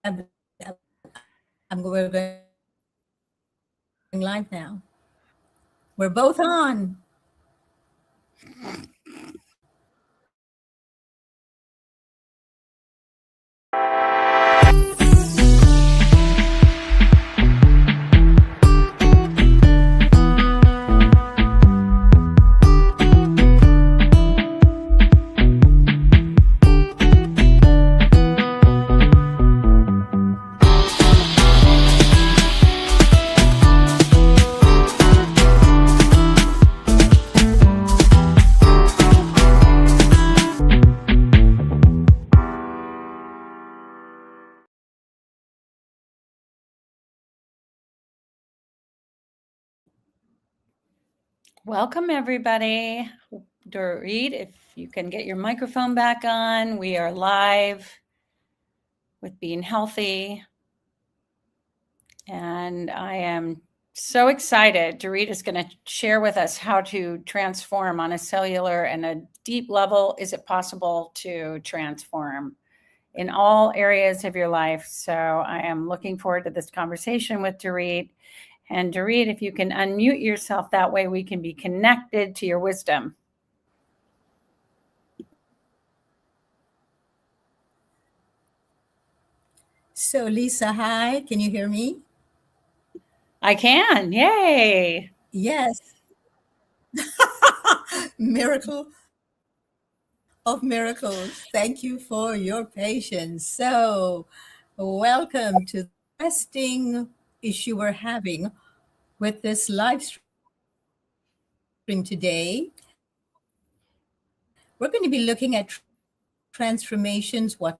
We're going live now. We're both on. Welcome, everybody. Doreet, if you can get your microphone back on, we are live with Being Healthy. And I am so excited. Doreet is going to share with us how to transform on a cellular and a deep level. Is it possible to transform in all areas of your life? So I am looking forward to this conversation with Doreet. And Doreet, if you can unmute yourself, that way we can be connected to your wisdom. So, Lisa, hi. Can you hear me? I can. Yay. Yes. Miracle of miracles. Thank you for your patience. So, welcome to the interesting issue we're having with this live stream today. We're going to be looking at transformations. What's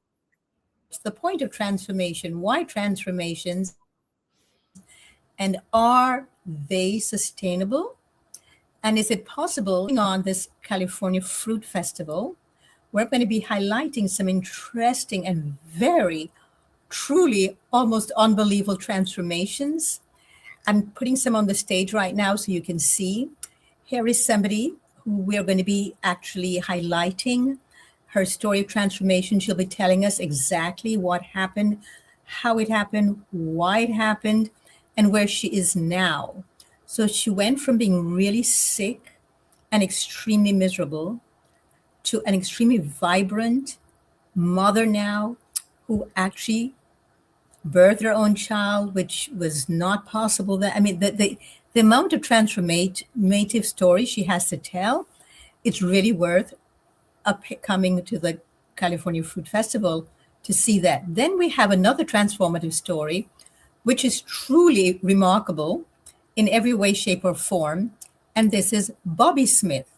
the point of transformation? Why transformations? And are they sustainable? And is it possible? On this California Fruit Festival, we're going to be highlighting some interesting and very, truly, almost unbelievable transformations. I'm putting some on the stage right now so you can see. Here is somebody who we're going to be actually highlighting her story of transformation. She'll be telling us exactly what happened, how it happened, why it happened, and where she is now. So she went from being really sick and extremely miserable to an extremely vibrant mother now who actually birthed her own child, which was not possible. That I mean, the amount of transformative stories she has to tell, it's really worth coming to the California Fruit Festival to see that. Then we have another transformative story, which is truly remarkable in every way, shape, or form. And this is Bobby Smith.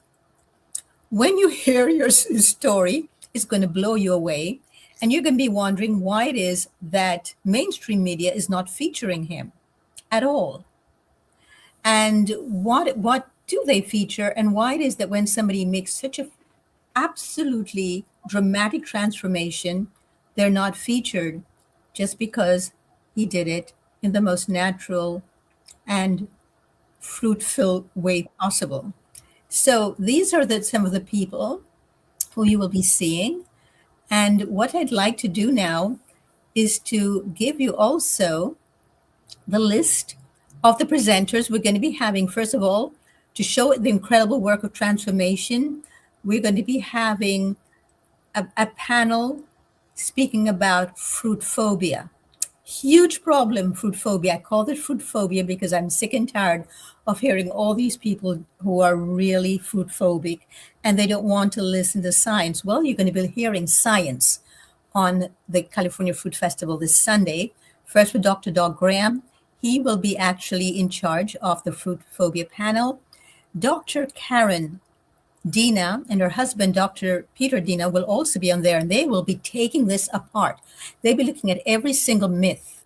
When you hear his story, it's going to blow you away. And you're going to be wondering why it is that mainstream media is not featuring him at all. And what do they feature, and why it is that when somebody makes such a absolutely dramatic transformation, they're not featured just because he did it in the most natural and fruitful way possible. So these are some of the people who you will be seeing. And what I'd like to do now is to give you also the list of the presenters we're going to be having. First of all, to show the incredible work of transformation, we're going to be having a panel speaking about fruit phobia. Huge problem, fruit phobia. I call it fruit phobia because I'm sick and tired of hearing all these people who are really fruit phobic and they don't want to listen to science. Well, you're going to be hearing science on the California Fruit Festival this Sunday. First with Dr. Doug Graham. He will be actually in charge of the fruit phobia panel. Dr. Karen Dina and her husband, Dr. Peter Dina, will also be on there, and they will be taking this apart. They'll be looking at every single myth.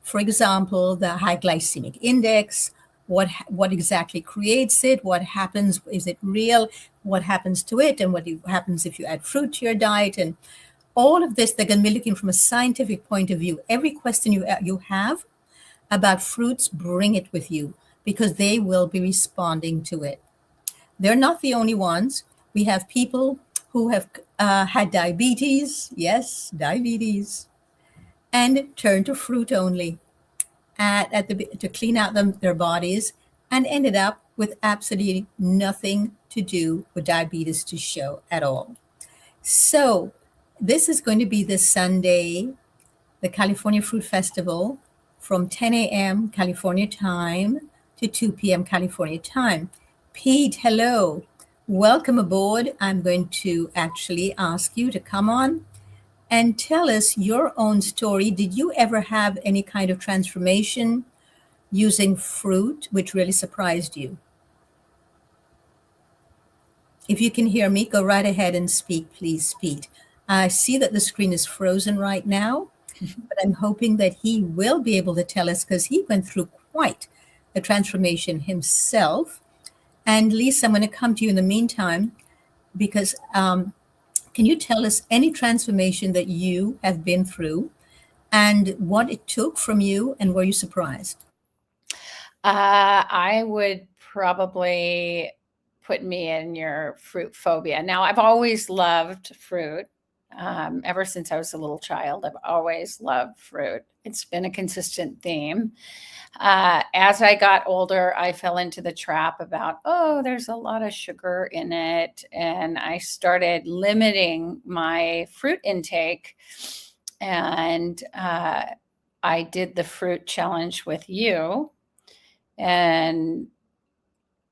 For example, the high glycemic index, what exactly creates it, what happens, is it real, what happens to it, and what happens if you add fruit to your diet, and all of this, they're going to be looking from a scientific point of view. Every question you have about fruits, bring it with you because they will be responding to it. They're not the only ones. We have people who have had diabetes. Yes, diabetes. and turned to fruit only to clean out their bodies, and ended up with absolutely nothing to do with diabetes to show at all. So, this is going to be this Sunday, the California Fruit Festival, from 10 a.m. California time to 2 p.m. California time. Pete, hello. Welcome aboard. I'm going to actually ask you to come on and tell us your own story. Did you ever have any kind of transformation using fruit which really surprised you? If you can hear me, go right ahead and speak, please, Pete. I see that the screen is frozen right now, but I'm hoping that he will be able to tell us because he went through quite a transformation himself. And Lisa, I'm going to come to you in the meantime because can you tell us any transformation that you have been through and what it took from you, and were you surprised? I would probably put me in your fruit phobia. Now, I've always loved fruit. Ever since I was a little child, I've always loved fruit. It's been a consistent theme. As I got older, I fell into the trap about, oh, there's a lot of sugar in it. And I started limiting my fruit intake. And I did the fruit challenge with you. And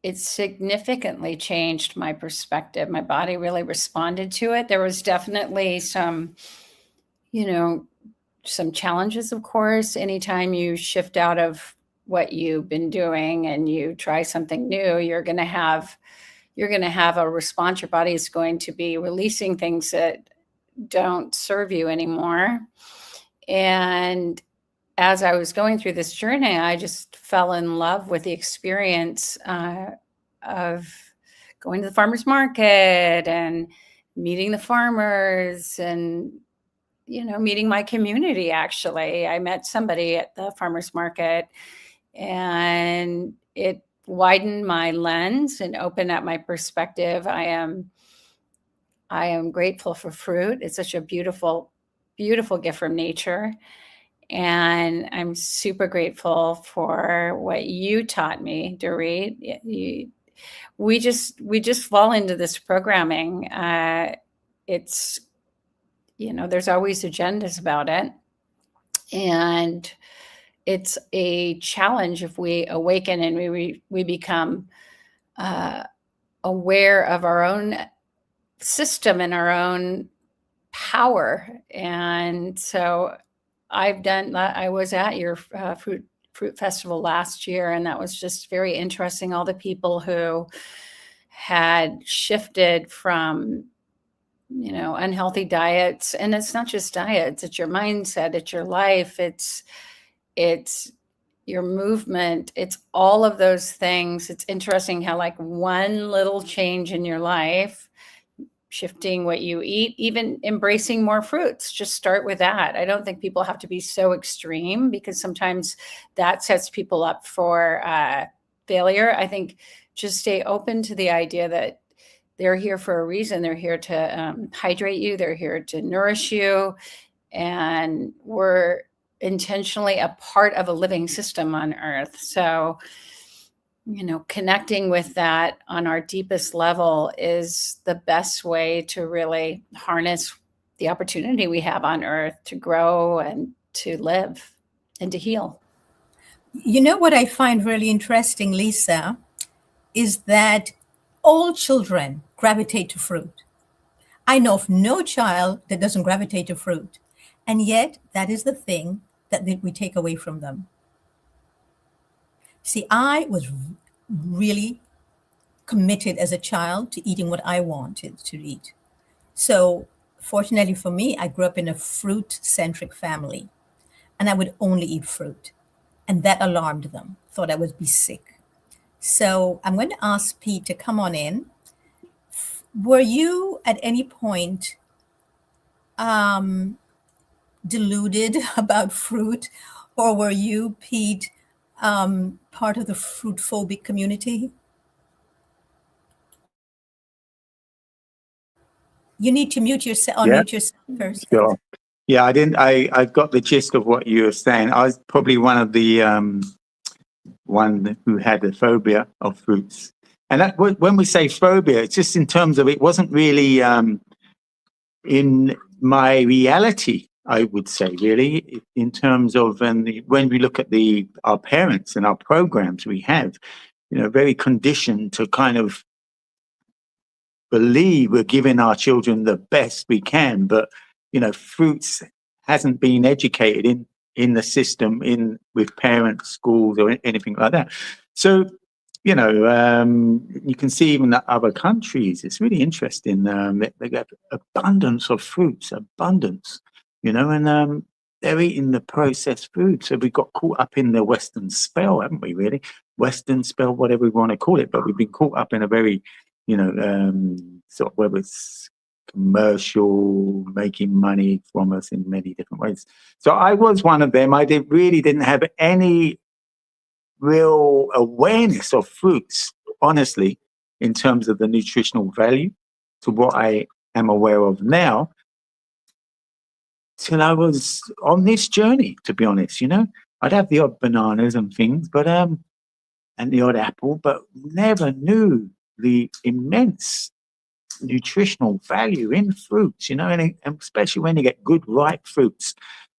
it significantly changed my perspective. My body really responded to it. There was definitely some, some challenges, of course. Anytime you shift out of what you've been doing and you try something new, you're going to have a response. Your body is going to be releasing things that don't serve you anymore. And as I was going through this journey, I just fell in love with the experience of going to the farmer's market and meeting the farmers and, meeting my community. Actually, I met somebody at the farmer's market and it widened my lens and opened up my perspective. I am grateful for fruit. It's such a beautiful, beautiful gift from nature. And I'm super grateful for what you taught me, Doreet. We just fall into this programming. It's, there's always agendas about it. And it's a challenge if we awaken and we become aware of our own system and our own power. And so I was at your fruit festival last year, and that was just very interesting. All the people who had shifted from, unhealthy diets, and it's not just diets, it's your mindset, it's your life, it's your movement, it's all of those things. It's interesting how like one little change in your life, shifting what you eat, even embracing more fruits. Just start with that. I don't think people have to be so extreme because sometimes that sets people up for failure. I think just stay open to the idea that they're here for a reason. They're here to hydrate you. They're here to nourish you. And we're intentionally a part of a living system on Earth. So, connecting with that on our deepest level is the best way to really harness the opportunity we have on Earth to grow and to live and to heal. You know what I find really interesting, Lisa, is that all children gravitate to fruit. I know of no child that doesn't gravitate to fruit. And yet, that is the thing that we take away from them. See, I was really committed as a child to eating what I wanted to eat. So, fortunately for me, I grew up in a fruit-centric family, and I would only eat fruit. And that alarmed them, thought I would be sick. So, I'm going to ask Pete to come on in. Were you at any point deluded about fruit, or were you, Pete, part of the fruit phobic community? You need to mute yourself, Yeah, unmute yourself first. sure. Yeah, I didn't. I got the gist of what you were saying. I was probably one of the one who had a phobia of fruits. And that, when we say phobia, it's just in terms of it wasn't really in my reality. I would say, really, in terms of when we look at our parents and our programs, we have, very conditioned to kind of believe we're giving our children the best we can, but fruits hasn't been educated in the system with parents, schools, or anything like that. So you can see even that other countries, it's really interesting. They get abundance of fruits, and they're eating the processed food. So we got caught up in the Western spell, haven't we? Really, Western spell, whatever we want to call it, but we've been caught up in a very sort of, whether it's commercial, making money from us in many different ways. So I was one of them. I really didn't have any real awareness of fruits, honestly, in terms of the nutritional value to what I am aware of now, till I was on this journey, to be honest. I'd have the odd bananas and things, but and the odd apple, but never knew the immense nutritional value in fruits, and especially when you get good ripe fruits.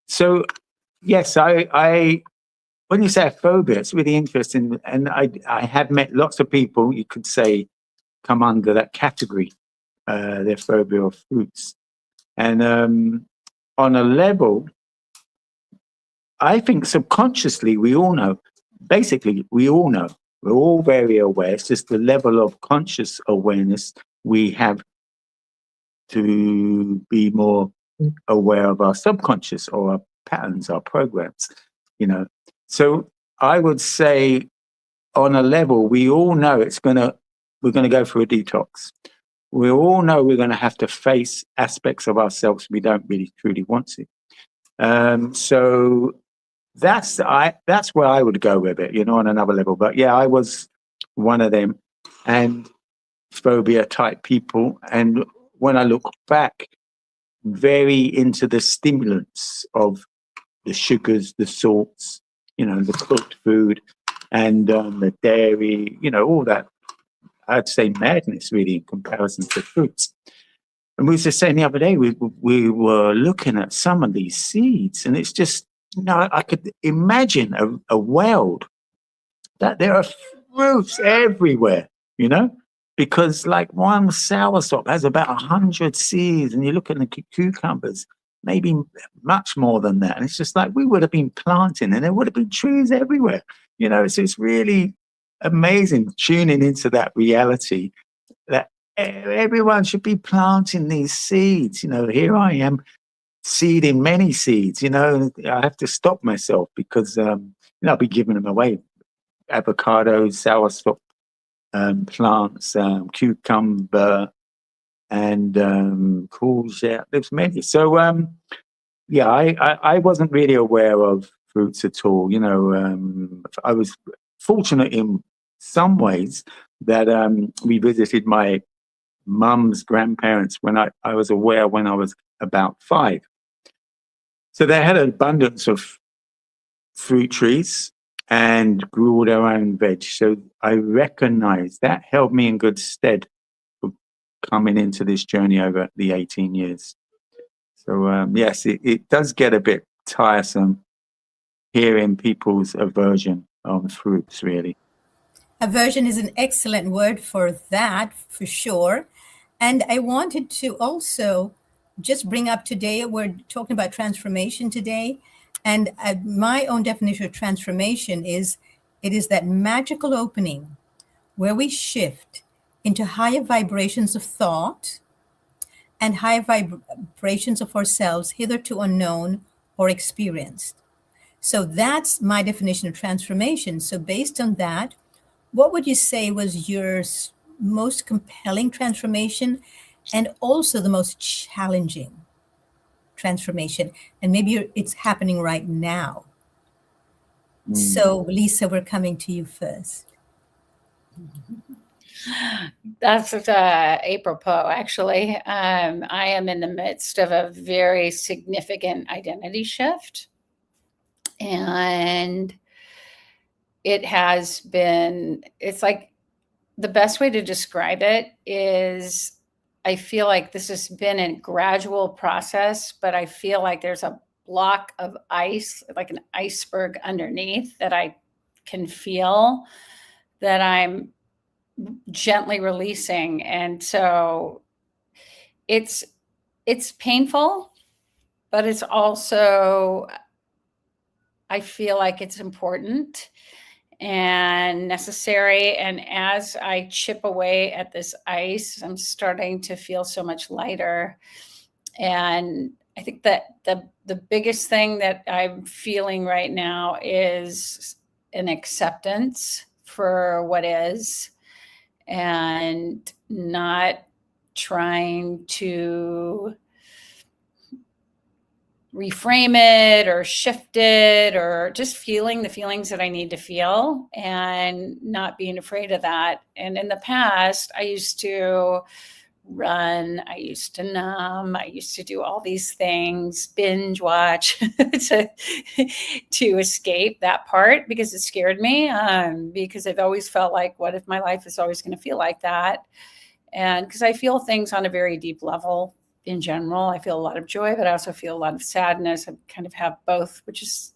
So yes, I when you say a phobia, it's really interesting, and I have met lots of people you could say come under that category, their phobia of fruits, and on a level, I think subconsciously we all know. Basically, we all know. We're all very aware. It's just the level of conscious awareness we have to be more aware of our subconscious or our patterns, our programs, So I would say on a level, we all know we're going to go through a detox. We all know we're going to have to face aspects of ourselves we don't really truly want to. So that's where I would go with it, on another level. But yeah, I was one of them and phobia type people. And when I look back, very into the stimulants of the sugars, the salts, the cooked food, and the dairy, all that. I'd say madness, really, in comparison to fruits. And we were just saying the other day, we were looking at some of these seeds, and it's just, I could imagine a world that there are fruits everywhere, because like one soursop has about 100 seeds, and you look at the cucumbers, maybe much more than that. And it's just like we would have been planting, and there would have been trees everywhere. So it's really amazing tuning into that reality that everyone should be planting these seeds. Here I am seeding many seeds. I have to stop myself because I'll be giving them away. Avocados, soursop plants, cucumber, and courgette. There's many. So yeah, I wasn't really aware of fruits at all. I was fortunate in some ways that we visited my mum's grandparents when I was aware when I was about 5. So they had an abundance of fruit trees and grew all their own veg. So I recognize that held me in good stead for coming into this journey over the 18 years. So yes, it does get a bit tiresome hearing people's aversion on fruits, really. Aversion is an excellent word for that, for sure. And I wanted to also just bring up today, we're talking about transformation today. And my own definition of transformation is it is that magical opening where we shift into higher vibrations of thought and higher vibrations of ourselves hitherto unknown or experienced. So that's my definition of transformation. So based on that, what would you say was your most compelling transformation and also the most challenging transformation? And maybe it's happening right now. So Lisa, we're coming to you first. That's apropos, actually. I am in the midst of a very significant identity shift. And it's like the best way to describe it is I feel like this has been a gradual process, but I feel like there's a block of ice, like an iceberg underneath that I can feel that I'm gently releasing. And so it's painful, but it's also, I feel like it's important and necessary. And as I chip away at this ice, I'm starting to feel so much lighter. And I think that the biggest thing that I'm feeling right now is an acceptance for what is, and not trying to reframe it or shift it, or just feeling the feelings that I need to feel and not being afraid of that. And in the past, I used to run, I used to numb, I used to do all these things, binge watch to escape that part, because it scared me, because I've always felt like, what if my life is always going to feel like that? And because I feel things on a very deep level. In general, I feel a lot of joy, but I also feel a lot of sadness. I kind of have both, which is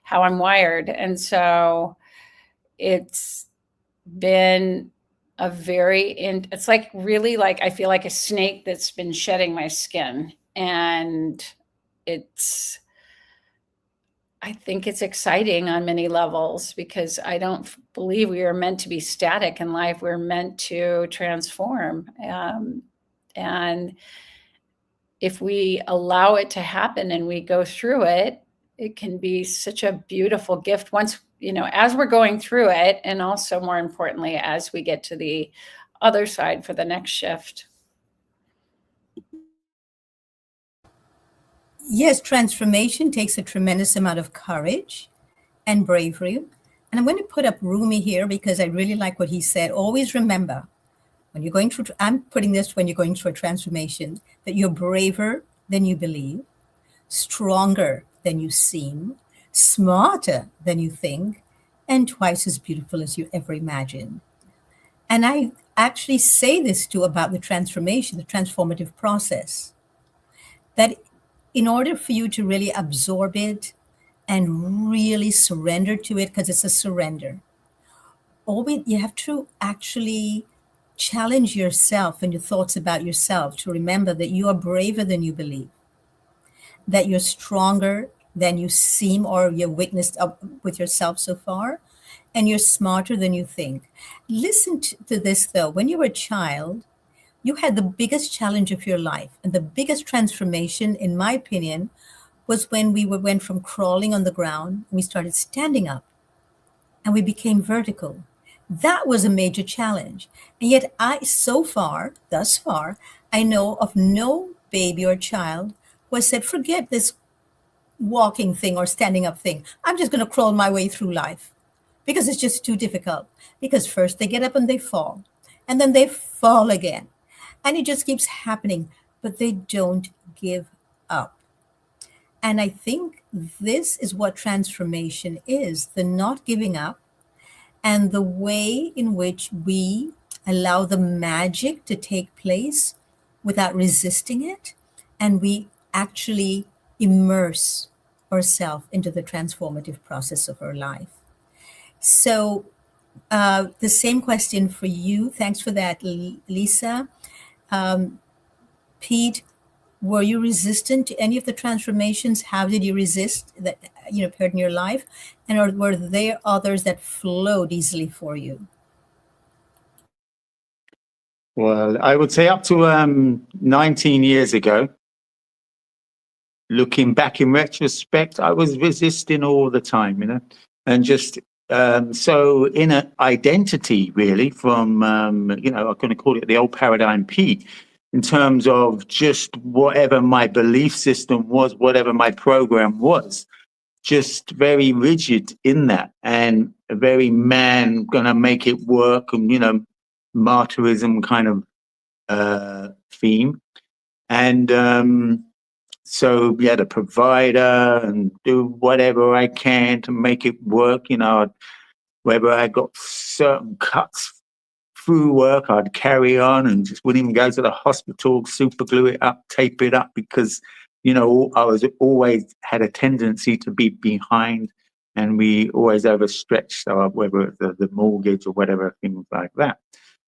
how I'm wired. And so it's been it's like really, like, I feel like a snake that's been shedding my skin. And I think it's exciting on many levels, because I don't believe we are meant to be static in life. We're meant to transform. And if we allow it to happen and we go through it, it can be such a beautiful gift once, as we're going through it, and also more importantly, as we get to the other side for the next shift. Yes, transformation takes a tremendous amount of courage and bravery. And I'm going to put up Rumi here because I really like what he said. Always remember, when you're going through, I'm putting this when you're going through a transformation, that you're braver than you believe, stronger than you seem, smarter than you think, and twice as beautiful as you ever imagined. And I actually say this too about the transformation, the transformative process, that in order for you to really absorb it and really surrender to it, because it's a surrender, always you have to actually challenge yourself and your thoughts about yourself to remember that you are braver than you believe, that you're stronger than you seem or you're witnessed with yourself so far, and you're smarter than you think. Listen to this though. When you were a child, you had the biggest challenge of your life, and the biggest transformation, in my opinion, was when we went from crawling on the ground and we started standing up and we became vertical. That was a major challenge. And yet thus far, I know of no baby or child who has said, forget this walking thing or standing up thing. I'm just going to crawl my way through life because it's just too difficult. Because first they get up and they fall, and then they fall again. And it just keeps happening, but they don't give up. And I think this is what transformation is, the not giving up, and the way in which we allow the magic to take place without resisting it. And we actually immerse ourselves into the transformative process of our life. So the same question for you. Thanks for that, Lisa. Pete, were you resistant to any of the transformations? How did you resist that occurred in your life? And were there others that flowed easily for you? Well, I would say up to 19 years ago, looking back in retrospect, I was resisting all the time, and just so in an identity really from, I'm going to call it the old paradigm Pete, in terms of just whatever my belief system was, whatever my program was, just very rigid in that, and a very man gonna make it work, and martyrism kind of theme. And so, yeah, the provider and do whatever I can to make it work, you know, whether I got certain cuts through work, I'd carry on and just wouldn't even go to the hospital, super glue it up, tape it up, because, you know, I was always had a tendency to be behind, and we always overstretched whether it's the mortgage or whatever, things like that.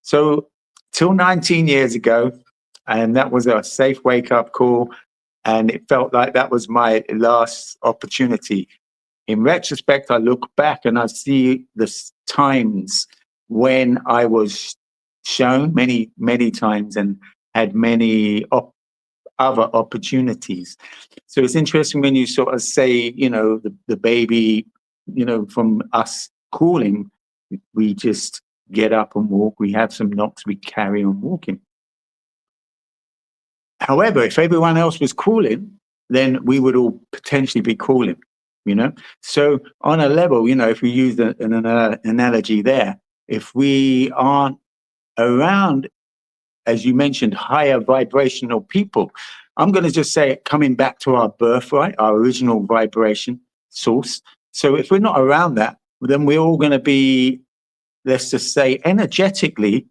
So till 19 years ago, and that was a safe wake up call. And it felt like that was my last opportunity. In retrospect, I look back and I see the times when I was shown many, many times and had many other opportunities. So it's interesting when you sort of say, you know, the baby, you know, from us calling, we just get up and walk. We have some knocks, we carry on walking. However, if everyone else was crawling, then we would all potentially be crawling, you know? So on a level, you know, if we use an analogy there, if we aren't around, as you mentioned, higher vibrational people, I'm going to just say, coming back to our birthright, our original vibration source. So if we're not around that, then we're all going to be, let's just say, energetically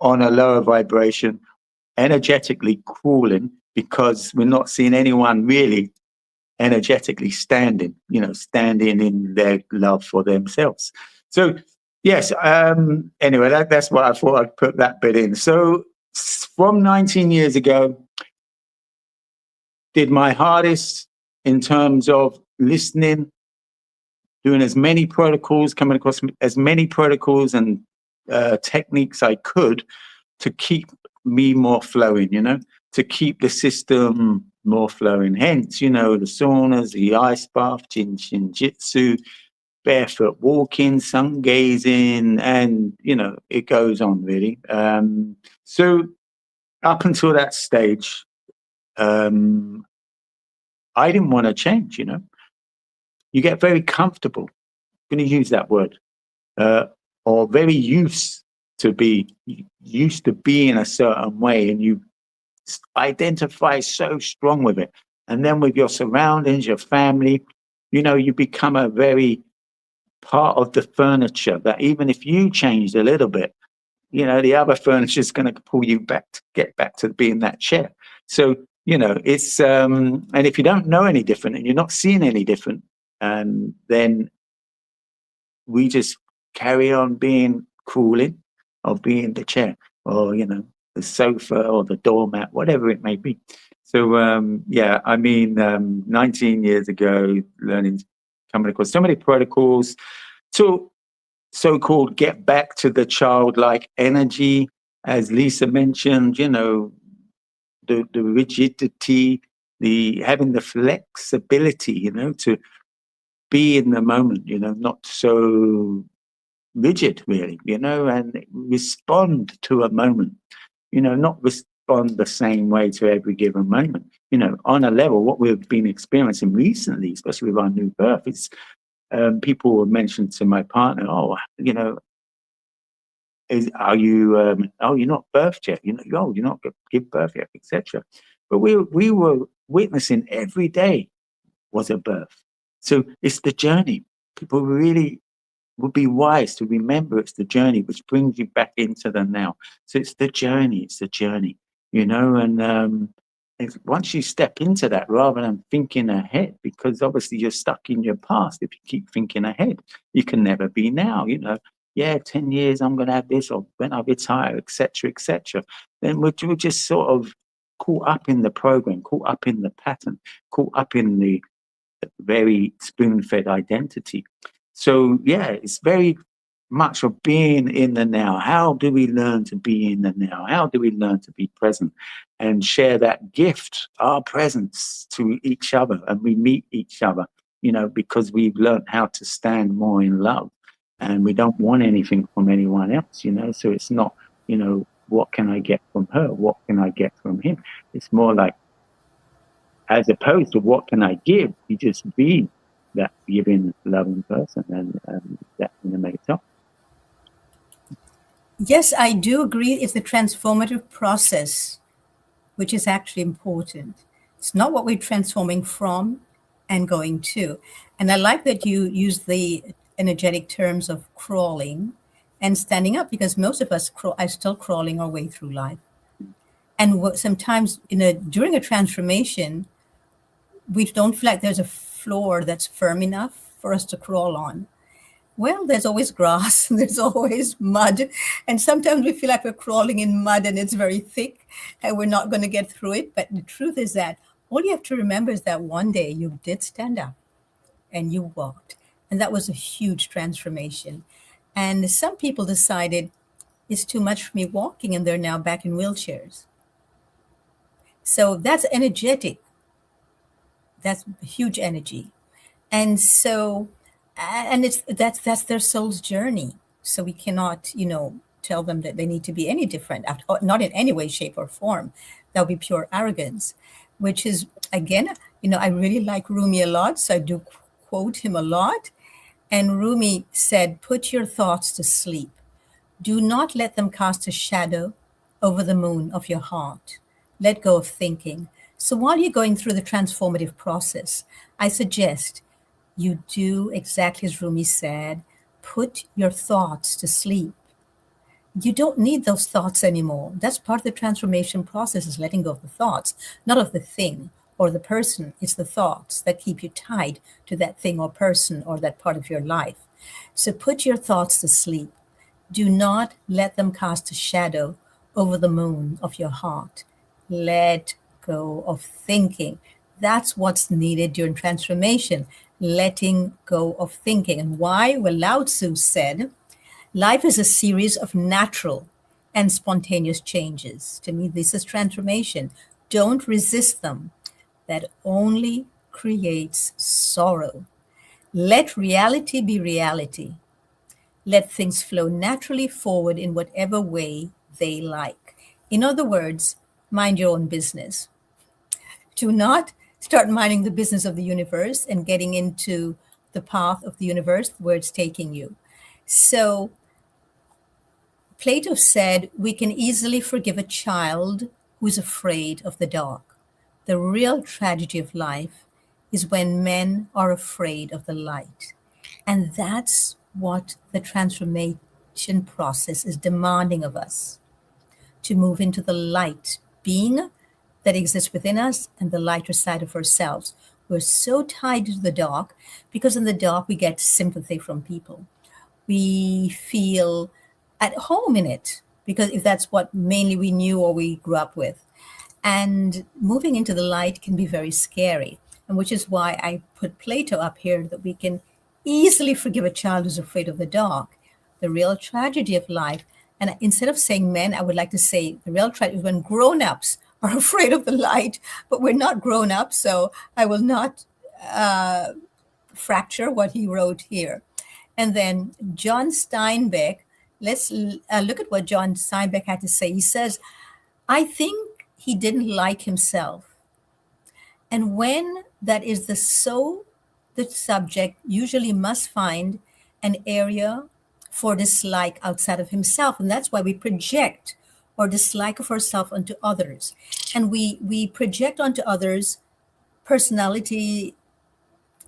on a lower vibration, energetically crawling, because we're not seeing anyone really energetically standing, you know, standing in their love for themselves. So yes, anyway, that's what I thought I'd put that bit in. So from 19 years ago, did my hardest in terms of listening, doing as many protocols, coming across as many protocols and techniques I could to keep me more flowing, you know, to keep the system more flowing. Hence, you know, the saunas, the ice bath, jitsu, barefoot walking, sun gazing, and, you know, it goes on really. So up until that stage, I didn't want to change, you know. You get very comfortable, I'm going to use that word, or very used to being a certain way, and you identify so strong with it. And then with your surroundings, your family, you know, you become a very part of the furniture that even if you changed a little bit, you know, the other furniture is going to pull you back to get back to being that chair. So, you know, it's, and if you don't know any different and you're not seeing any different, then we just carry on being crawling or being the chair or, you know, the sofa or the doormat, whatever it may be. So, yeah, I mean, 19 years ago, coming across so many protocols to so-called get back to the childlike energy, as Lisa mentioned, you know, the rigidity, the having the flexibility, you know, to be in the moment, you know, not so rigid really, you know, and respond to a moment, you know, not respond the same way to every given moment. You know, on a level, what we've been experiencing recently, especially with our new birth, is people will mention to my partner, oh, you know, are you, oh, you're not birthed yet, you know, oh, you're not give birth yet, etc. But we were witnessing every day was a birth. So it's the journey. People really would be wise to remember it's the journey which brings you back into the now. So it's the journey, you know, and once you step into that rather than thinking ahead, because obviously you're stuck in your past. If you keep thinking ahead, you can never be now, you know. Yeah, 10 years I'm going to have this, or when I retire, etc., etc. Then we're just sort of caught up in the program, caught up in the pattern, caught up in the very spoon-fed identity. So yeah, it's very much of being in the now. How do we learn to be in the now? How do we learn to be present and share that gift, our presence, to each other? And we meet each other, you know, because we've learned how to stand more in love, and we don't want anything from anyone else, you know. So it's not, you know, what can I get from her? What can I get from him? It's more like, as opposed to what can I give, you just be that giving, loving person, and that animates up. Yes, I do agree. It's the transformative process which is actually important. It's not what we're transforming from and going to. And I like that you use the energetic terms of crawling and standing up, because most of us are still crawling our way through life. And sometimes during a transformation, we don't feel like there's a floor that's firm enough for us to crawl on. Well, there's always grass, there's always mud, and sometimes we feel like we're crawling in mud and it's very thick and we're not going to get through it. But the truth is that all you have to remember is that one day you did stand up and you walked, and that was a huge transformation. And some people decided it's too much for me walking, and they're now back in wheelchairs. So that's energetic, that's huge energy. And so and it's that's their soul's journey, so we cannot tell them that they need to be any different, not in any way, shape, or form. That would be pure arrogance, which is, again, I really like Rumi a lot, so I do quote him a lot. And Rumi said, put your thoughts to sleep, do not let them cast a shadow over the moon of your heart. Let go of thinking. So while you're going through the transformative process, I suggest you do exactly as Rumi said, put your thoughts to sleep. You don't need those thoughts anymore. That's part of the transformation process, is letting go of the thoughts, not of the thing or the person. It's the thoughts that keep you tied to that thing or person or that part of your life. So put your thoughts to sleep. Do not let them cast a shadow over the moon of your heart. Let go of thinking. That's what's needed during transformation, letting go of thinking. And why? Well, Lao Tzu said, life is a series of natural and spontaneous changes. To me, this is transformation. Don't resist them. That only creates sorrow. Let reality be reality. Let things flow naturally forward in whatever way they like. In other words, mind your own business. Do not start minding the business of the universe and getting into the path of the universe where it's taking you. So Plato said we can easily forgive a child who's afraid of the dark. The real tragedy of life is when men are afraid of the light. And that's what the transformation process is demanding of us, to move into the light being that exists within us and the lighter side of ourselves. We're so tied to the dark because in the dark we get sympathy from people. We feel at home in it because if that's what mainly we knew or we grew up with. And moving into the light can be very scary, and which is why I put Plato up here, that we can easily forgive a child who's afraid of the dark. The real tragedy of life, and instead of saying men, I would like to say the real tragedy is when grown-ups are afraid of the light, but we're not grown up, so I will not fracture what he wrote here. And then John Steinbeck, let's look at what John Steinbeck had to say. He says, I think he didn't like himself. And when that is the subject usually must find an area for dislike outside of himself. And that's why we project or dislike of ourselves onto others. And we project onto others personality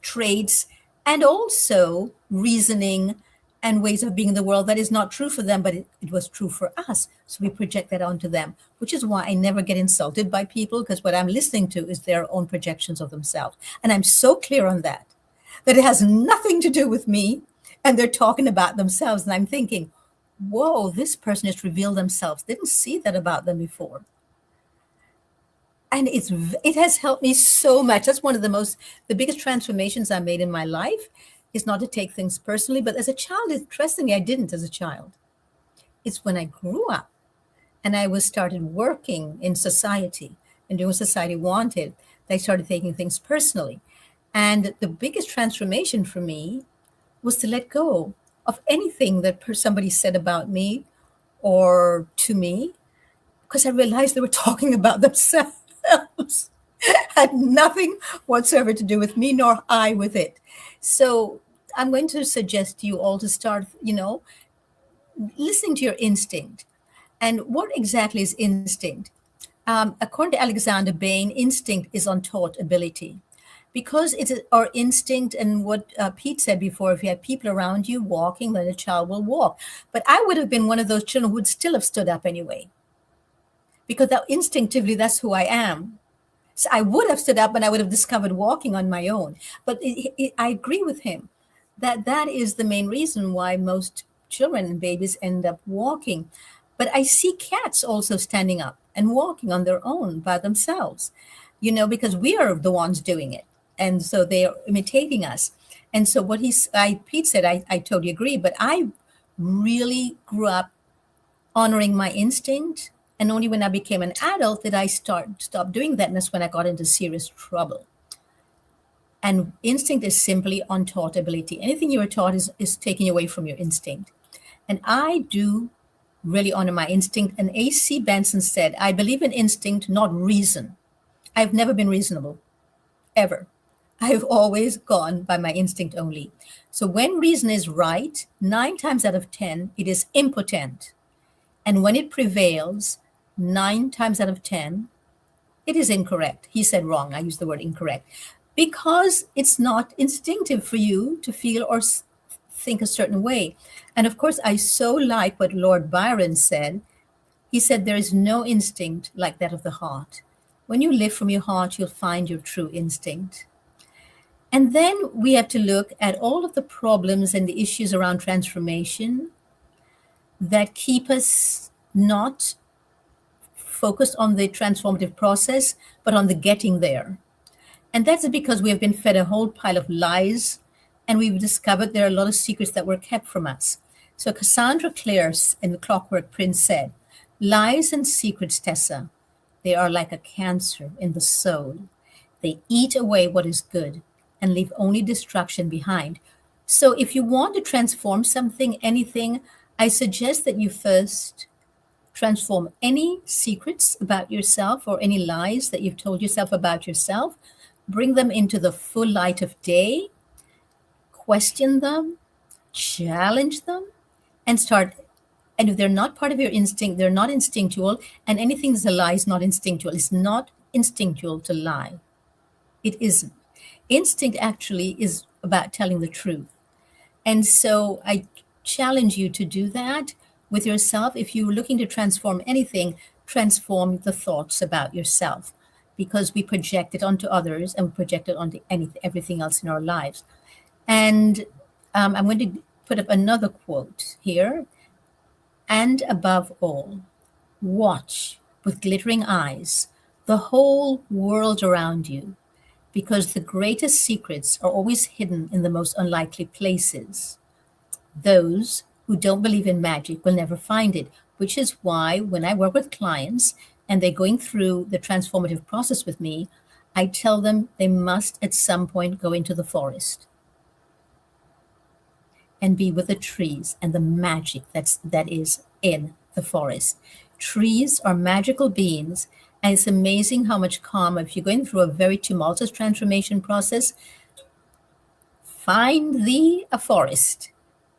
traits and also reasoning and ways of being in the world that is not true for them, but it was true for us. So we project that onto them, which is why I never get insulted by people, because what I'm listening to is their own projections of themselves. And I'm so clear on that it has nothing to do with me, and they're talking about themselves. And I'm thinking, whoa, this person has revealed themselves. Didn't see that about them before. And it has helped me so much. That's one of the biggest transformations I made in my life, is not to take things personally. But as a child, interestingly, I didn't as a child. It's when I grew up and I started working in society and doing what society wanted, that I started taking things personally. And the biggest transformation for me was to let go of anything that somebody said about me or to me, because I realized they were talking about themselves. Had nothing whatsoever to do with me, nor I with it. So I'm going to suggest to you all to start, listening to your instinct. And what exactly is instinct? According to Alexander Bain, instinct is untaught ability. Because it's our instinct, and what Pete said before, if you have people around you walking, then a child will walk. But I would have been one of those children who would still have stood up anyway, because that instinctively, that's who I am. So I would have stood up and I would have discovered walking on my own. But I agree with him that that is the main reason why most children and babies end up walking. But I see cats also standing up and walking on their own by themselves, because we are the ones doing it. And so they are imitating us. And so Pete said, I totally agree. But I really grew up honoring my instinct. And only when I became an adult did I stop doing that. And that's when I got into serious trouble. And instinct is simply untaught ability. Anything you were taught is taken away from your instinct. And I do really honor my instinct. And A.C. Benson said, I believe in instinct, not reason. I've never been reasonable, ever. I've always gone by my instinct only. So when reason is right, 9 times out of 10, it is impotent. And when it prevails, 9 times out of 10, it is incorrect. He said wrong. I used the word incorrect. Because it's not instinctive for you to feel or think a certain way. And of course, I so like what Lord Byron said. He said, there is no instinct like that of the heart. When you live from your heart, you'll find your true instinct. And then we have to look at all of the problems and the issues around transformation that keep us not focused on the transformative process, but on the getting there. And that's because we have been fed a whole pile of lies, and we've discovered there are a lot of secrets that were kept from us. So Cassandra Clare in The Clockwork Prince said, lies and secrets, Tessa, they are like a cancer in the soul. They eat away what is good and leave only destruction behind. So if you want to transform something, anything, I suggest that you first transform any secrets about yourself or any lies that you've told yourself about yourself, bring them into the full light of day, question them, challenge them, and start. And if they're not part of your instinct, they're not instinctual, and anything that's a lie is not instinctual. It's not instinctual to lie. It isn't. Instinct actually is about telling the truth. And so I challenge you to do that with yourself. If you're looking to transform anything, transform the thoughts about yourself, because we project it onto others and we project it onto everything else in our lives. And I'm going to put up another quote here. And above all, watch with glittering eyes the whole world around you, because the greatest secrets are always hidden in the most unlikely places. Those who don't believe in magic will never find it, which is why when I work with clients and they're going through the transformative process with me, I tell them they must at some point go into the forest and be with the trees and the magic that is in the forest. Trees are magical beings, and it's amazing how much calm, if you're going through a very tumultuous transformation process, find thee a forest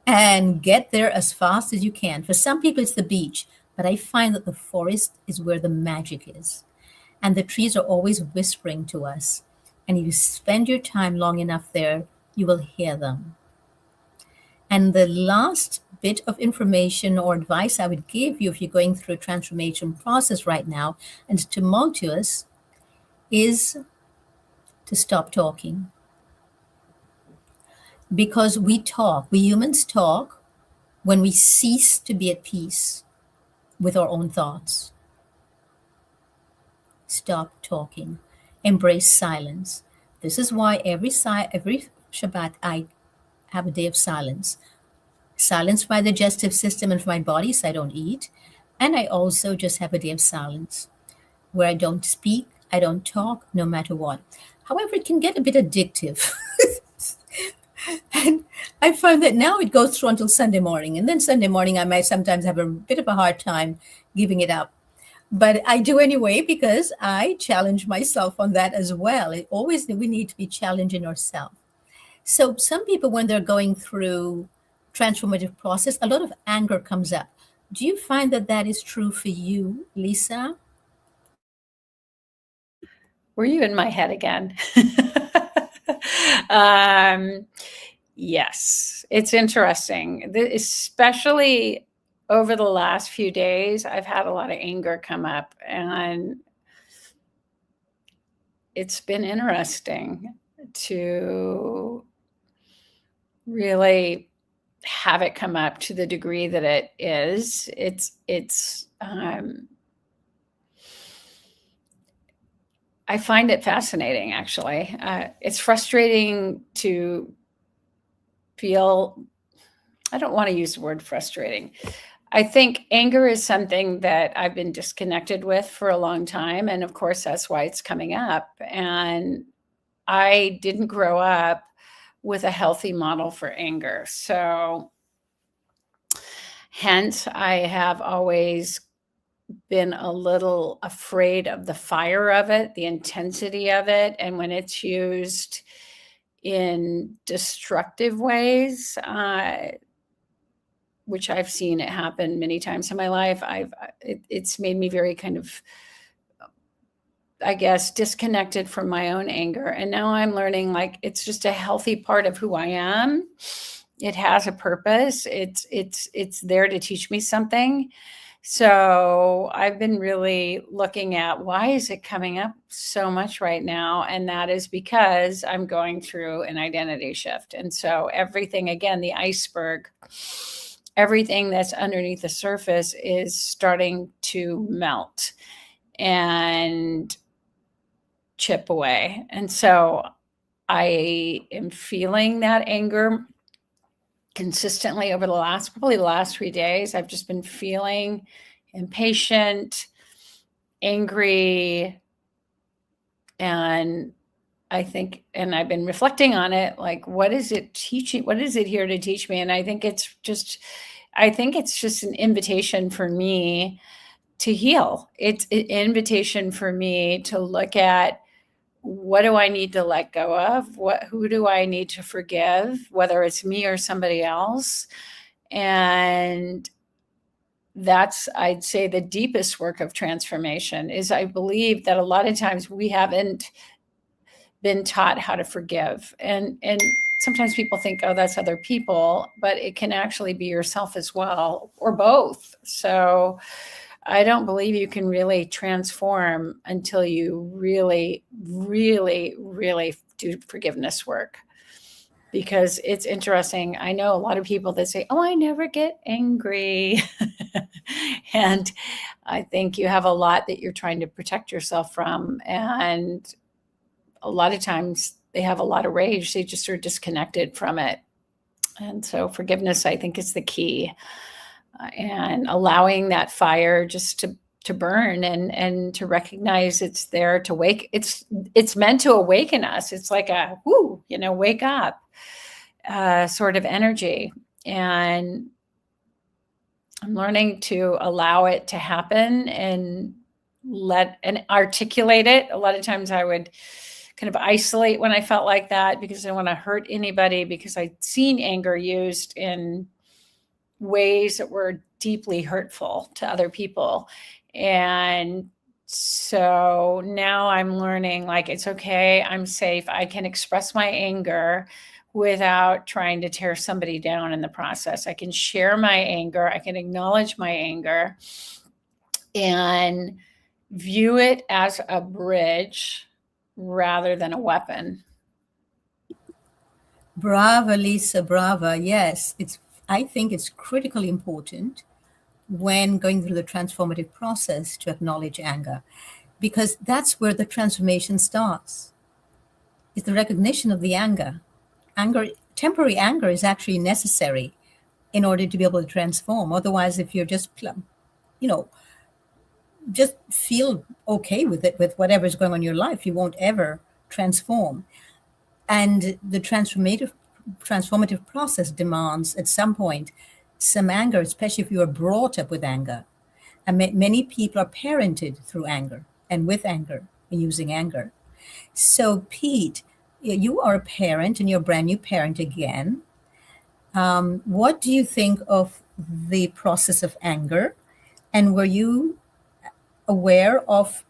and get there as fast as you can. For some people, it's the beach, but I find that the forest is where the magic is. And the trees are always whispering to us. And if you spend your time long enough there, you will hear them. And the last bit of information or advice I would give you if you're going through a transformation process right now and it's tumultuous is to stop talking. Because we humans talk when we cease to be at peace with our own thoughts. Stop talking. Embrace silence. This is why every Shabbat I have a day of silence. Silence for my digestive system and for my body, so I don't eat. And I also just have a day of silence where I don't speak, I don't talk, no matter what. However, it can get a bit addictive. And I find that now it goes through until Sunday morning. And then Sunday morning, I might sometimes have a bit of a hard time giving it up. But I do anyway, because I challenge myself on that as well. We need to be challenging ourselves. So some people, when they're going through transformative process, a lot of anger comes up. Do you find that that is true for you, Lisa? Were you in my head again? Yes, it's interesting, especially over the last few days. I've had a lot of anger come up, and it's been interesting to really have it come up to the degree that it is. I find it fascinating, actually. It's frustrating to feel, I don't want to use the word frustrating. I think anger is something that I've been disconnected with for a long time. And of course, that's why it's coming up. And I didn't grow up with a healthy model for anger. So hence, I have always been a little afraid of the fire of it, the intensity of it. And when it's used in destructive ways, which I've seen it happen many times in my life, it's made me very kind of, I guess, disconnected from my own anger. And now I'm learning, like, it's just a healthy part of who I am. It has a purpose. It's there to teach me something. So I've been really looking at, why is it coming up so much right now? And that is because I'm going through an identity shift. And so everything, again, the iceberg, everything that's underneath the surface is starting to melt and chip away. And so I am feeling that anger consistently over probably the last 3 days. I've just been feeling impatient, angry, and I think, and I've been reflecting on it, like, what is it teaching? What is it here to teach me? And I think it's just an invitation for me to heal. It's an invitation for me to look at, what do I need to let go of? Who do I need to forgive, whether it's me or somebody else? And that's, I'd say, the deepest work of transformation. Is I believe that a lot of times we haven't been taught how to forgive. And sometimes people think, oh, that's other people, but it can actually be yourself as well, or both. So I don't believe you can really transform until you really, really, really do forgiveness work. Because it's interesting. I know a lot of people that say, oh, I never get angry. And I think you have a lot that you're trying to protect yourself from. And a lot of times they have a lot of rage. They just are disconnected from it. And so forgiveness, I think, is the key. And allowing that fire just to burn, and to recognize it's there to wake. It's meant to awaken us. It's like a wake up sort of energy. And I'm learning to allow it to happen and articulate it. A lot of times I would kind of isolate when I felt like that, because I don't want to hurt anybody, because I'd seen anger used in ways that were deeply hurtful to other people. And so now I'm learning, like, it's okay, I'm safe, I can express my anger without trying to tear somebody down in the process. I can share my anger, I can acknowledge my anger, and view it as a bridge rather than a weapon. Brava, Lisa, brava. Yes, I think it's critically important when going through the transformative process to acknowledge anger, because that's where the transformation starts. It's the recognition of the anger. Temporary anger is actually necessary in order to be able to transform. Otherwise, if you're just, just feel okay with it, with whatever's going on in your life, you won't ever transform. And the transformative process demands at some point some anger, especially if you are brought up with anger. And many people are parented through anger and with anger and using anger. So, Pete, you are a parent, and you're a brand new parent again. What do you think of the process of anger? And were you aware of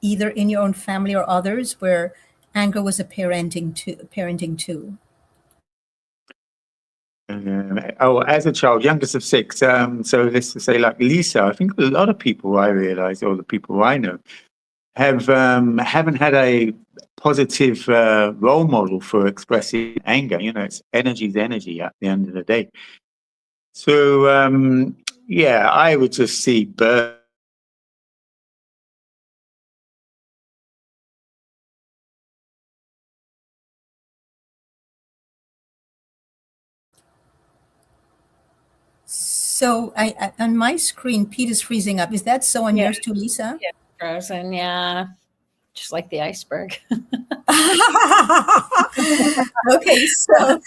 either in your own family or others where anger was a parenting tool? Oh, as a child, youngest of six. So let's just say, like Lisa, I think a lot of people I realize, or the people I know, haven't had a positive role model for expressing anger. You know, it's energy's energy at the end of the day. So yeah, I would just see birth. So on my screen, Pete is freezing up. Is that so on Yeah. yours too, Lisa? Yeah, frozen. Yeah, just like the iceberg. Okay, so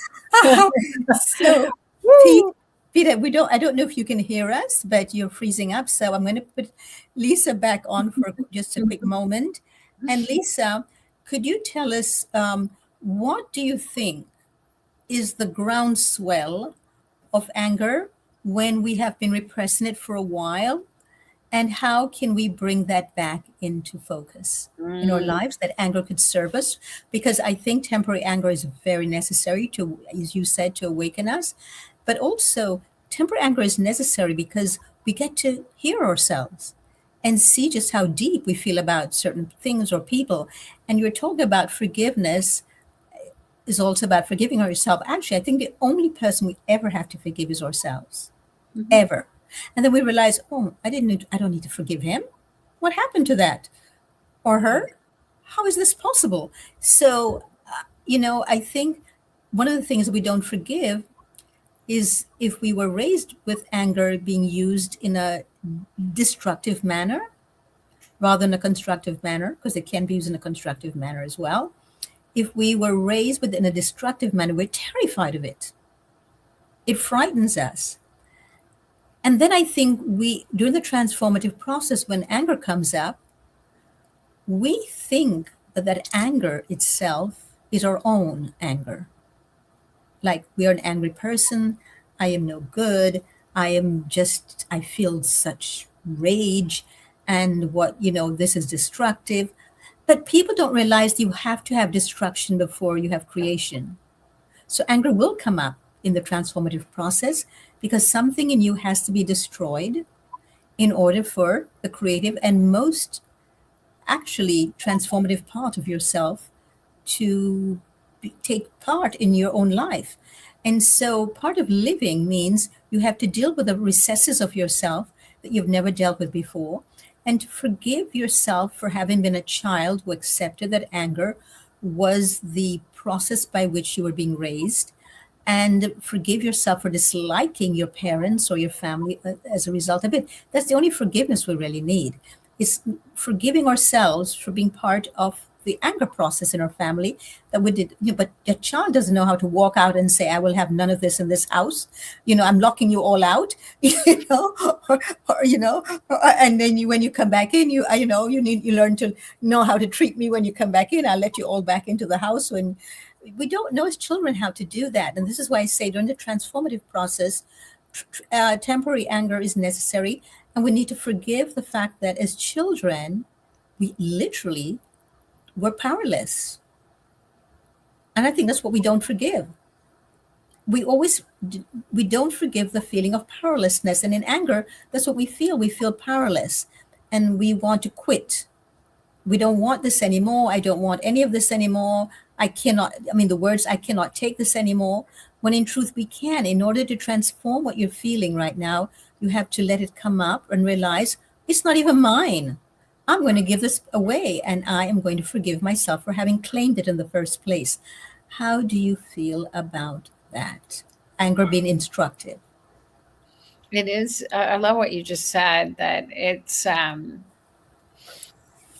so Pete, Peter, I don't know if you can hear us, but you're freezing up. So I'm going to put Lisa back on for just a quick moment. And Lisa, could you tell us what do you think is the groundswell of anger when we have been repressing it for a while? And how can we bring that back into focus in our lives, that anger could serve us? Because I think temporary anger is very necessary to, as you said, to awaken us. But also, temporary anger is necessary because we get to hear ourselves and see just how deep we feel about certain things or people. And you're talking about forgiveness is also about forgiving ourselves. Actually, I think the only person we ever have to forgive is ourselves, ever. And then we realize, oh, I don't need to forgive him. What happened to that or her? How is this possible? So, I think one of the things that we don't forgive is if we were raised with anger being used in a destructive manner rather than a constructive manner, because it can be used in a constructive manner as well. If we were raised within a destructive manner, we're terrified of it. It frightens us. And then I think during the transformative process, when anger comes up, we think that anger itself is our own anger. Like we are an angry person. I am no good. I feel such rage. And this is destructive. But people don't realize you have to have destruction before you have creation. So anger will come up in the transformative process because something in you has to be destroyed in order for the creative and most actually transformative part of yourself to take part in your own life. And so part of living means you have to deal with the recesses of yourself that you've never dealt with before and to forgive yourself for having been a child who accepted that anger was the process by which you were being raised, and forgive yourself for disliking your parents or your family as a result of it. That's the only forgiveness we really need. Is forgiving ourselves for being part of the anger process in our family that we did. But a child doesn't know how to walk out and say, "I will have none of this in this house." I'm locking you all out. And then when you come back in, you learn to know how to treat me when you come back in. I'll let you all back into the house when we don't know as children how to do that. And this is why I say during the transformative process, temporary anger is necessary. And we need to forgive the fact that as children, we literally were powerless. And I think that's what we don't forgive. We don't forgive the feeling of powerlessness. And in anger, that's what we feel. We feel powerless and we want to quit. We don't want this anymore. I don't want any of this anymore. The words, I cannot take this anymore. When in truth, we can. In order to transform what you're feeling right now, you have to let it come up and realize it's not even mine. I'm going to give this away and I am going to forgive myself for having claimed it in the first place. How do you feel about that? Anger being instructive. It is. I love what you just said, that it's a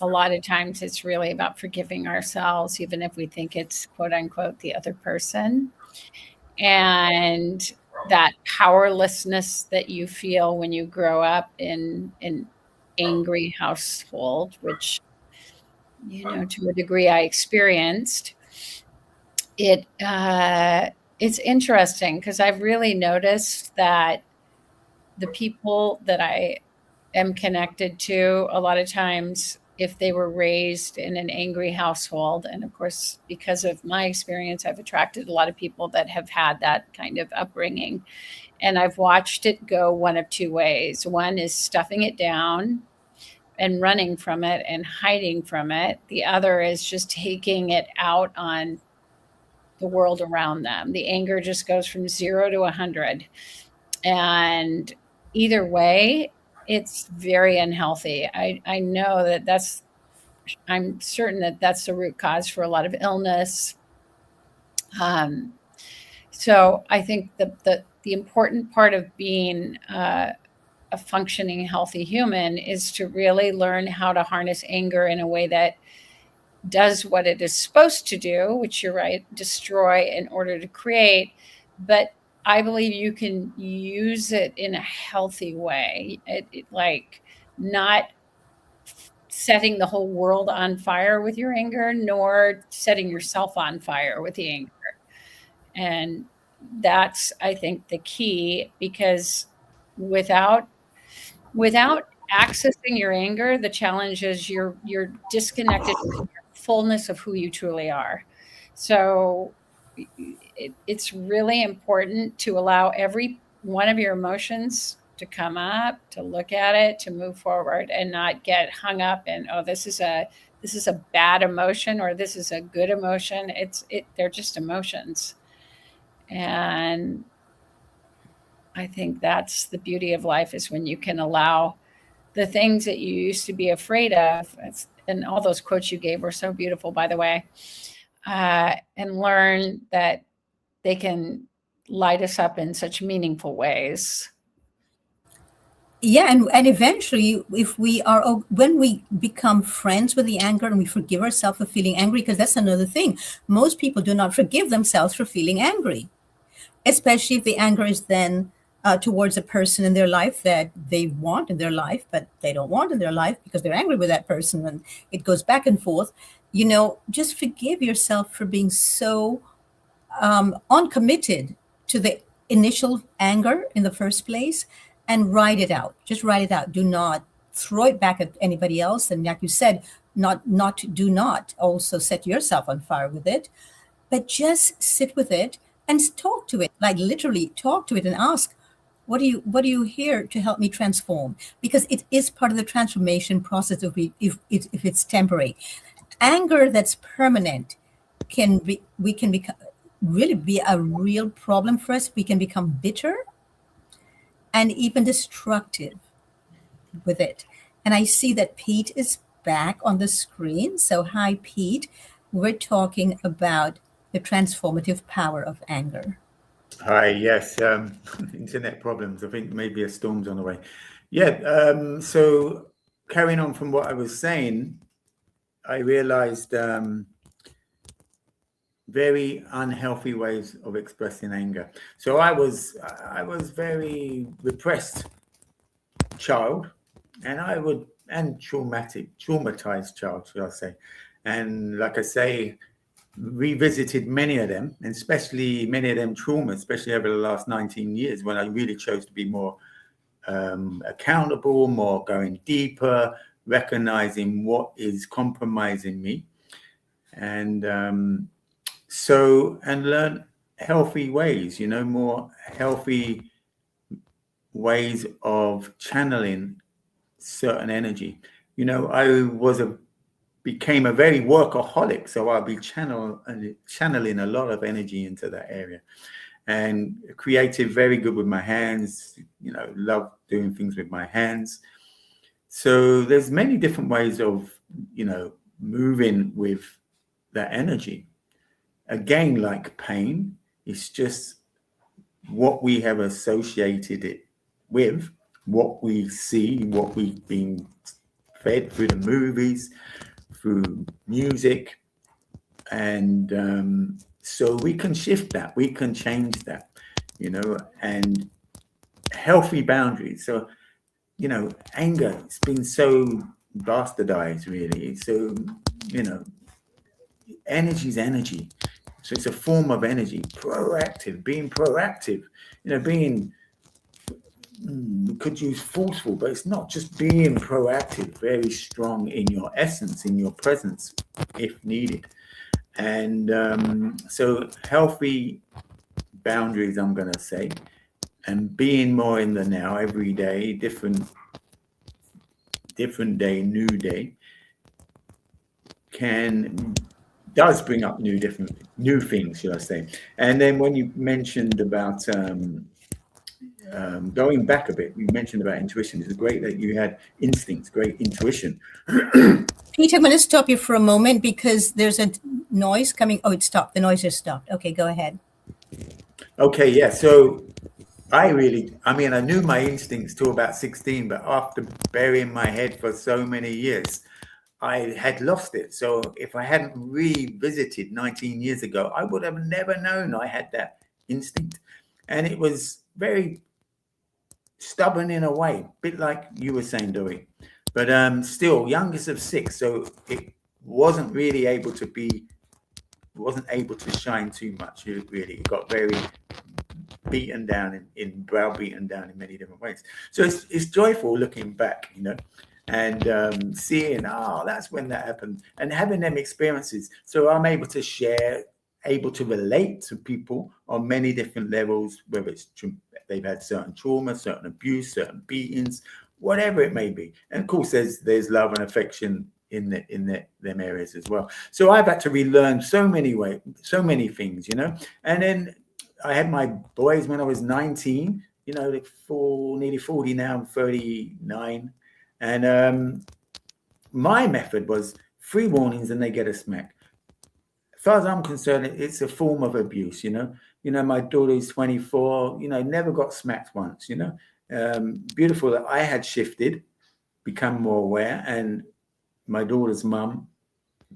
lot of times it's really about forgiving ourselves, even if we think it's quote unquote the other person. And that powerlessness that you feel when you grow up in an angry household, which, to a degree I experienced, it it's interesting because I've really noticed that the people that I am connected to, a lot of times, if they were raised in an angry household, and of course, because of my experience, I've attracted a lot of people that have had that kind of upbringing. And I've watched it go one of two ways. One is stuffing it down and running from it and hiding from it. The other is just taking it out on the world around them. The anger just goes from 0 to 100. And either way, it's very unhealthy. I know I'm certain that that's the root cause for a lot of illness. So I think the important part of being a functioning, healthy human is to really learn how to harness anger in a way that does what it is supposed to do, which you're right, destroy in order to create. But I believe you can use it in a healthy way. Like not setting the whole world on fire with your anger, nor setting yourself on fire with the anger. And that's, I think, the key, because without accessing your anger, the challenge is you're disconnected from your fullness of who you truly are. So it's really important to allow every one of your emotions to come up, to look at it, to move forward, and not get hung up in, oh, this is a bad emotion or this is a good emotion. They're just emotions. And I think that's the beauty of life, is when you can allow the things that you used to be afraid of, and all those quotes you gave were so beautiful, by the way, and learn that they can light us up in such meaningful ways. Yeah, and eventually, if we are, when we become friends with the anger and we forgive ourselves for feeling angry, because that's another thing. Most people do not forgive themselves for feeling angry, especially if the anger is then towards a person in their life that they want in their life, but they don't want in their life because they're angry with that person, and it goes back and forth. Just forgive yourself for being so uncommitted to the initial anger in the first place, and write it out. Just write it out. Do not throw it back at anybody else. And like you said, do not also set yourself on fire with it, but just sit with it and talk to it, like literally talk to it and ask, what are you here to help me transform? Because it is part of the transformation process if it's temporary. Anger that's permanent can really be a real problem for us. We can become bitter and even destructive with it. And I see that Pete is back on the screen. So hi, Pete. We're talking about the transformative power of anger. Hi, yes, internet problems. I think maybe a storm's on the way. Yeah, so carrying on from what I was saying, I realized very unhealthy ways of expressing anger. So I was very repressed child, and traumatized child, should I say. And like I say, revisited many of them, and especially many of them traumas, especially over the last 19 years, when I really chose to be more accountable, more going deeper, recognizing what is compromising me, and learn healthy ways, more healthy ways of channeling certain energy. I became a very workaholic, so I'll be channeling a lot of energy into that area. And creative, very good with my hands, love doing things with my hands. So there's many different ways of, moving with that energy. Again, like pain, it's just what we have associated it with, what we see, what we've been fed through the movies, through music. And so we can shift that, we can change that, and healthy boundaries. So, anger, it's been so bastardized, really. So, energy is energy. So it's a form of energy, proactive, being proactive, being, we could use forceful, but it's not, just being proactive, very strong in your essence, in your presence, if needed. And so healthy boundaries, I'm going to say, and being more in the now, every day, different day, new day, does bring up new things, should I say. And then when you mentioned about going back a bit, you mentioned about intuition. It's great that you had instincts, great intuition. Pete, I'm going to stop you for a moment because there's a noise coming. Oh, it stopped. The noise has stopped. Okay, go ahead. Okay, yeah. So I knew my instincts till about 16, but after burying my head for so many years, I had lost it. So if I hadn't revisited 19 years ago, I would have never known I had that instinct. And it was very stubborn in a way, a bit like you were saying, Doreet. But still, youngest of 6, so it wasn't really able to shine too much. It got very beaten down, browbeaten down in many different ways. So it's joyful looking back, and seeing, that's when that happened, and having them experiences. So I'm able to share, able to relate to people on many different levels, whether it's they've had certain trauma, certain abuse, certain beatings, whatever it may be. And of course, there's love and affection in them areas as well. So I've had to relearn so many things, and then I had my boys when I was 19, nearly 40 now, I'm 39. And my method was 3 warnings and they get a smack. As far as I'm concerned, it's a form of abuse, my daughter is 24, never got smacked once, beautiful that I had shifted, become more aware, and my daughter's mum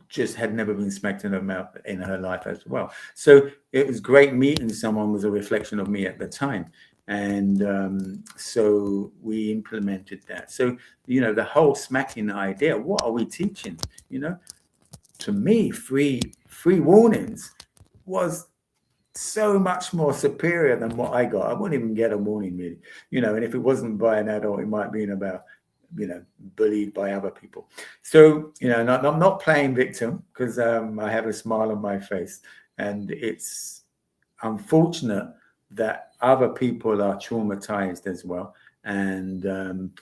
just had never been smacked in her mouth in her life as well. So it was great meeting someone was a reflection of me at the time. And so we implemented that. So, the whole smacking idea, what are we teaching? To me, 3 warnings was so much more superior than what I got. I wouldn't even get a warning, really. And if it wasn't by an adult, it might be about, bullied by other people. So, I'm not playing victim because I have a smile on my face. And it's unfortunate that other people are traumatized as well, and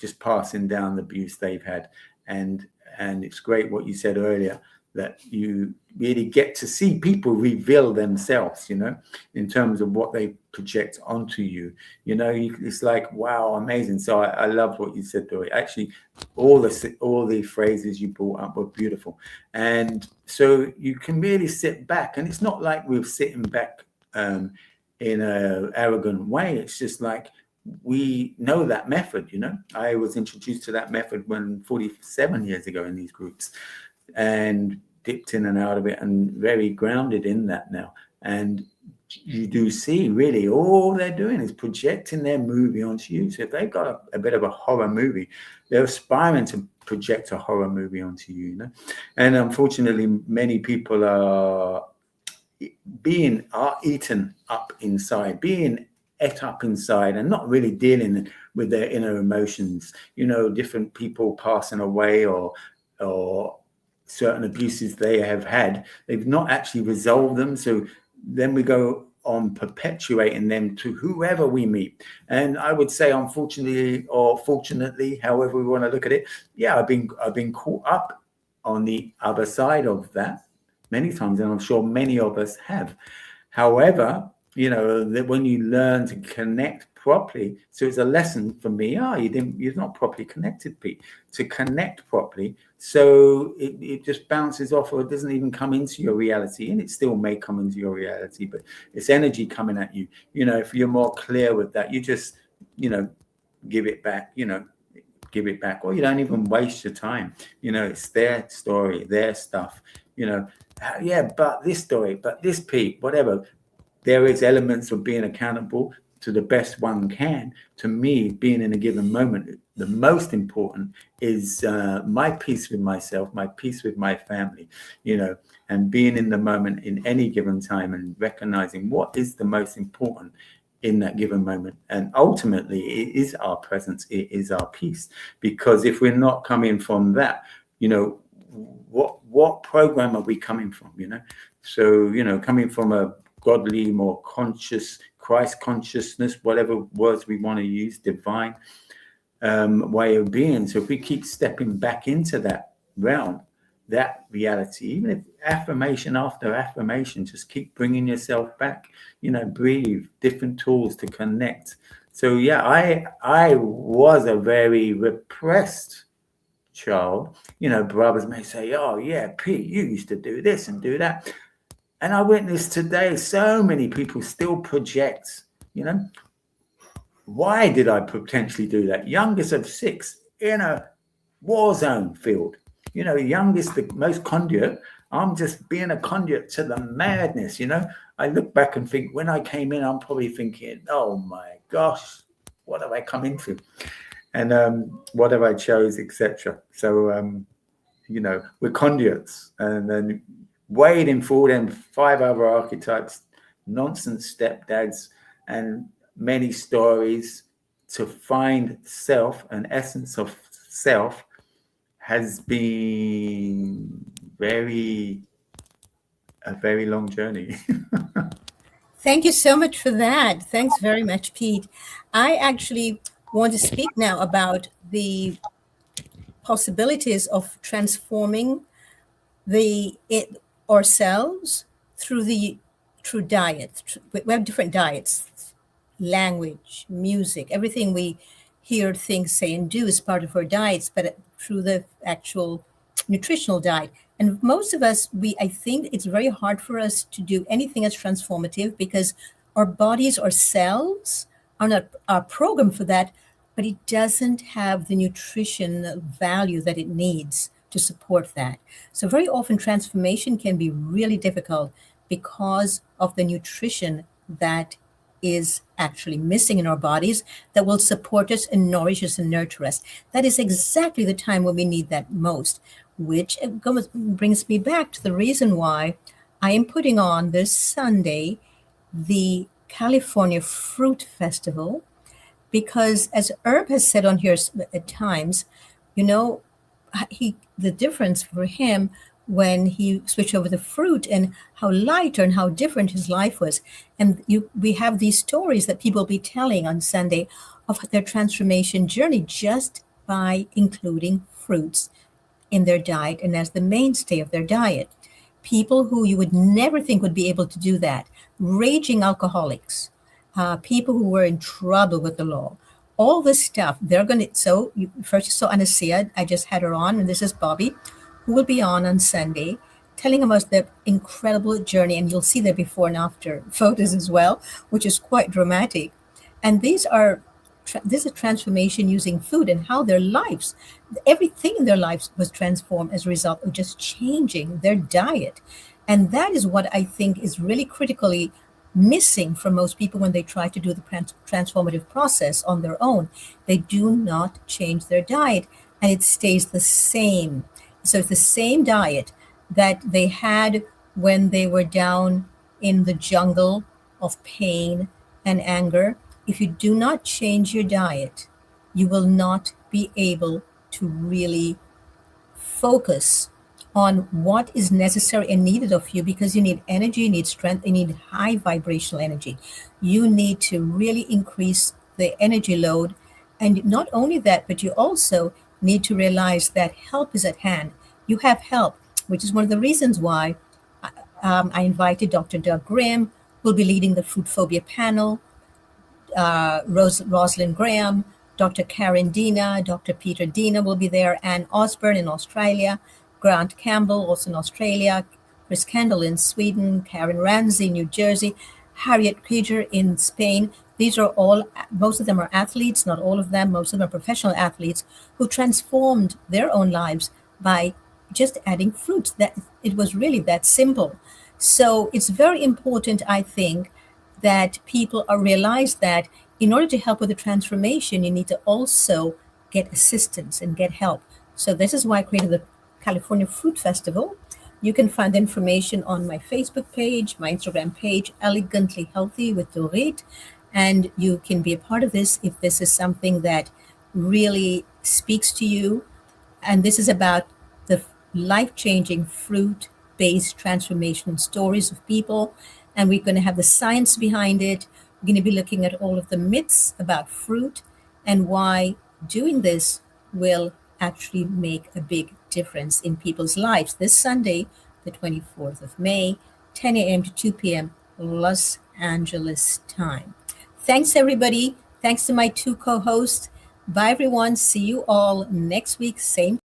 just passing down the abuse they've had. And it's great what you said earlier, that you really get to see people reveal themselves, in terms of what they project onto you. It's like, wow, amazing. So I loved what you said, Dory. Actually, all the phrases you brought up were beautiful. And so you can really sit back, and it's not like we're sitting back in an arrogant way. It's just like, we know that method, I was introduced to that method when 47 years ago in these groups, and dipped in and out of it, and very grounded in that now. And you do see, really, all they're doing is projecting their movie onto you. So if they've got a bit of a horror movie, they're aspiring to project a horror movie onto you, And unfortunately, many people are eaten up inside, being ate up inside, and not really dealing with their inner emotions. Different people passing away, or certain abuses they have had, they've not actually resolved them. So then we go on perpetuating them to whoever we meet. And I would say, unfortunately or fortunately, however we want to look at it, I've been caught up on the other side of that many times, and I'm sure many of us have. However, that when you learn to connect properly, so it's a lesson for me. You're not properly connected, Pete, to connect properly. So it just bounces off, or it doesn't even come into your reality, and it still may come into your reality, but it's energy coming at you. If you're more clear with that, you just, give it back, or you don't even waste your time. It's their story, their stuff, but this story, but this Pete, whatever. There is elements of being accountable. to the best one can. To me, being in a given moment, the most important is my peace with myself, my peace with my family, and being in the moment in any given time and recognizing what is the most important in that given moment. And ultimately, it is our presence, it is our peace. Because if we're not coming from that, what program are we coming from, So, coming from a godly, more conscious, Christ consciousness, whatever words we want to use, divine way of being. So if we keep stepping back into that realm, that reality, even if affirmation after affirmation, just keep bringing yourself back, breathe, different tools to connect. So yeah, I was a very repressed child. Brothers may say, oh yeah, Pete, you used to do this and do that. And I witness today so many people still project, why did I potentially do that? Youngest of 6 in a war zone field, youngest, the most conduit. I'm just being a conduit to the madness, I look back and think when I came in, I'm probably thinking, oh my gosh, what have I come into? And what have I chose, etc. So, we're conduits, and then wading through them 5 other archetypes, nonsense stepdads, and many stories to find self, an essence of self, has been a very long journey. Thank you so much for that. Thanks very much, Pete. I actually want to speak now about the possibilities of transforming ourselves through diet. We have different diets, language, music, everything we hear, think, say, and do is part of our diets, but through the actual nutritional diet. And most of us, I think it's very hard for us to do anything as transformative because our bodies, our cells are programmed for that, but it doesn't have the nutrition value that it needs to support that. So very often transformation can be really difficult because of the nutrition that is actually missing in our bodies that will support us and nourish us and nurture us. That is exactly the time when we need that most, which brings me back to the reason why I am putting on this Sunday the California Fruit Festival, because as Herb has said on here at times, the difference for him when he switched over to fruit and how lighter and how different his life was. And we have these stories that people will be telling on Sunday of their transformation journey just by including fruits in their diet and as the mainstay of their diet. People who you would never think would be able to do that, raging alcoholics, people who were in trouble with the law, all this stuff, they're going to. So first you saw Anasia, I just had her on, and this is Bobby, who will be on Sunday, telling about their incredible journey. And you'll see their before and after photos as well, which is quite dramatic. And this is a transformation using food and how their lives, everything in their lives was transformed as a result of just changing their diet. And that is what I think is really critically missing for most people when they try to do the transformative process on their own. They do not change their diet and it stays the same. So it's the same diet that they had when they were down in the jungle of pain and anger. If you do not change your diet, you will not be able to really focus on what is necessary and needed of you, because you need energy, you need strength, you need high vibrational energy. You need to really increase the energy load. And not only that, but you also need to realize that help is at hand. You have help, which is one of the reasons why I invited Dr. Doug Grimm, who will be leading the food phobia panel, Rosalind Graham, Dr. Karen Dina, Dr. Peter Dina will be there, Anne Osborne in Australia, Grant Campbell, also in Australia, Chris Kendall in Sweden, Karen Ramsey, New Jersey, Harriet Krieger in Spain. These are all, most of them are athletes, not all of them, most of them are professional athletes who transformed their own lives by just adding fruits. That it was really that simple. So it's very important, I think, that people are realize that in order to help with the transformation, you need to also get assistance and get help. So this is why I created the California Fruit Festival. You can find information on my Facebook page, my Instagram page, Elegantly Healthy with Doreet, and you can be a part of this if this is something that really speaks to you. And this is about the life-changing fruit-based transformation stories of people. And we're going to have the science behind it. We're going to be looking at all of the myths about fruit and why doing this will actually make a big difference in people's lives. This Sunday, the 24th of May, 10 a.m. to 2 p.m. Los Angeles time. Thanks, everybody. Thanks to my two co-hosts. Bye, everyone. See you all next week, same